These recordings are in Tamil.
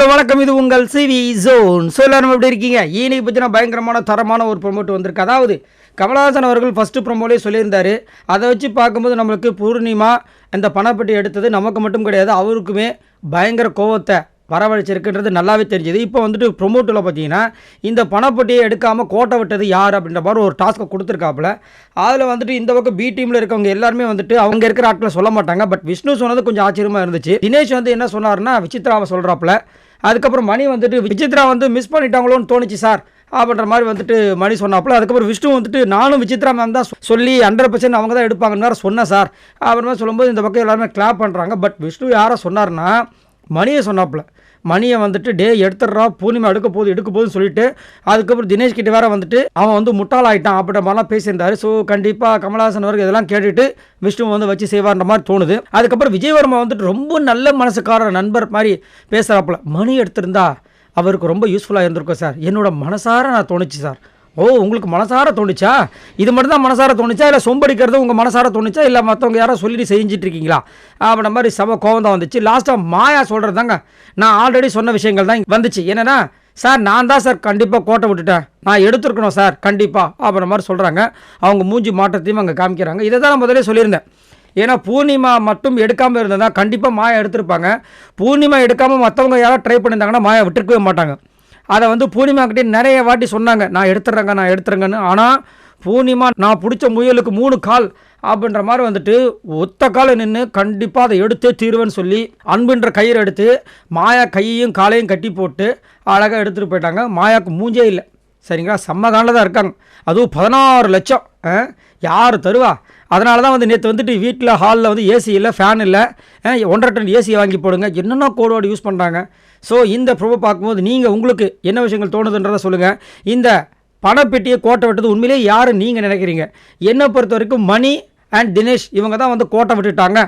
ஹலோ வணக்கம், இது உங்கள் சிவி ஜோன். ஸோ எல்லாரும் எப்படி இருக்கீங்க? இன்னைக்கு பற்றின பயங்கரமான தரமான ஒரு ப்ரொமோட் வந்திருக்கு. அதாவது கமலஹாசன் அவர்கள் ஃபஸ்ட்டு ப்ரொமோலே சொல்லியிருந்தார். அதை வச்சு பார்க்கும்போது நம்மளுக்கு பூர்ணிமா இந்த பணப்பட்டி எடுத்தது நமக்கு மட்டும் கிடையாது, அவருக்குமே பயங்கர கோவத்தை வரவழைச்சிருக்குன்றது நல்லாவே தெரிஞ்சுது. இப்போ வந்துட்டு ப்ரொமோட்டில் பார்த்தீங்கன்னா இந்த பணப்பட்டியை எடுக்காமல் கோட்டை விட்டது யார் அப்படின்ற மாதிரி ஒரு டாஸ்க்கை கொடுத்துருக்காப்புல. அதில் வந்துட்டு இந்த பக்கம் பி டீமில் இருக்கவங்க எல்லாருமே வந்துட்டு அவங்க இருக்கிற ஆட்களை சொல்ல மாட்டாங்க. பட் விஷ்ணு சொன்னது கொஞ்சம் ஆச்சரியமாக இருந்துச்சு. தினேஷ் வந்து என்ன சொன்னார்னா விசித்ராவை சொல்கிறாப்புல. அதுக்கப்புறம் மணி வந்துட்டு விசித்ரா வந்து மிஸ் பண்ணிட்டாங்களோன்னு தோணுச்சு சார் அப்படின்ற மாதிரி வந்துட்டு மணி சொன்னாப்புல. அதுக்கப்புறம் விஷ்ணு வந்துட்டு நானும் விசித்ரா மேம் தான் சொல்லி 100% அவங்க தான் எடுப்பாங்கன்னு வேறு சொன்னேன் சார் அப்புறமா சொல்லும்போது இந்த பக்கம் எல்லாருமே கிளாப் பண்ணுறாங்க. பட் விஷ்ணு யாரை சொன்னார்னா மணியை சொன்னாப்புல. மணியை வந்துட்டு எடுத்துடுறா பூர்ணிமா எடுக்க போகுதுன்னு சொல்லிட்டு அதுக்கப்புறம் தினேஷ் கிட்ட வேற வந்துட்டு அவன் வந்து முட்டாள் ஆகிட்டான் அப்படின்ற மாதிரிலாம் பேசியிருந்தாரு. ஸோ கண்டிப்பாக கமலஹாசன் அவர்கள் இதெல்லாம் கேட்டுட்டு விஷ்ணு வந்து வச்சு செய்வார்ன்ற மாதிரி தோணுது. அதுக்கப்புறம் விஜயவர்மா வந்துட்டு ரொம்ப நல்ல மனசுக்கார நண்பர் மாதிரி பேசுகிறாப்புல. மணி எடுத்திருந்தா அவருக்கு ரொம்ப யூஸ்ஃபுல்லாக இருந்திருக்கும் சார், என்னோட மனசார நான் தோணுச்சு சார். ஓ, உங்களுக்கு மனசார தோணுச்சா? இது மட்டும் தான் மனசார தோணுச்சா, இல்லை சொம்படிக்கிறது உங்கள் மனசார தோணுச்சா, இல்லை மற்றவங்க யாரோ சொல்லிட்டு செஞ்சுட்டு இருக்கீங்களா அப்படின்ற மாதிரி செம கோவம் தான் வந்துச்சு. லாஸ்ட்டாக மாயா சொல்கிறது தாங்க நான் ஆல்ரெடி சொன்ன விஷயங்கள் தான் வந்துச்சு. என்னென்னா சார் நான் தான் சார் கண்டிப்பாக கோட்டை விட்டுட்டேன், நான் எடுத்துருக்கணும் சார் கண்டிப்பாக அப்படின்ற மாதிரி சொல்கிறாங்க. அவங்க மூஞ்சி மாற்றத்தையும் அங்கே காமிக்கிறாங்க. இதை தான் நான் முதலே சொல்லியிருந்தேன். ஏன்னா பூர்ணிமா மட்டும் எடுக்காமல் இருந்ததா கண்டிப்பாக மாயா எடுத்திருப்பாங்க. பூர்ணிமா எடுக்காமல் மற்றவங்க யாராவது ட்ரை பண்ணியிருந்தாங்கன்னா மாயா விட்டுருக்கவே மாட்டாங்க. அதை வந்து பூர்ணிமா கிட்டே நிறைய வாட்டி சொன்னாங்க நான் எடுத்துறேங்கன்னு. ஆனால் பூர்ணிமா நான் பிடிச்ச முயலுக்கு 3 கால் அப்படின்ற மாதிரி வந்துட்டு ஒத்த காலை நின்று கண்டிப்பாக அதை எடுத்தே தீர்வேன்னு சொல்லி அன்புன்ற கயிறு எடுத்து மாயா கையையும் காலையும் கட்டி போட்டு அழகாக எடுத்துகிட்டு போயிட்டாங்க. மாயாவுக்கு மூஞ்சே இல்லை சரிங்களா, செம்ம காலில் தான் இருக்காங்க. அதுவும் 16 லட்சம் யார் தருவா? அதனால தான் வந்து நேற்று வந்துட்டு வீட்டில் ஹாலில் வந்து ஏசி இல்லை, ஃபேன் இல்லை, 1.5 டன் ஏசியை வாங்கி போடுங்க, என்னென்ன கோடோடு யூஸ் பண்ணுறாங்க. ஸோ இந்த ப்ரொமோ பார்க்கும்போது நீங்கள் உங்களுக்கு என்ன விஷயங்கள் தோணுதுன்றதை சொல்லுங்கள். இந்த பணப்பெட்டியை கோட்டை விட்டது உண்மையிலே யார் நீங்கள் நினைக்கிறீங்க? என்னை பொறுத்த வரைக்கும் மணி அண்ட் தினேஷ் இவங்க தான் வந்து கோட்டை விட்டுட்டாங்க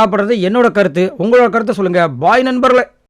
அப்படின்றது என்னோட கருத்து. உங்களோட கருத்தை சொல்லுங்கள். பாய் நண்பர்களே.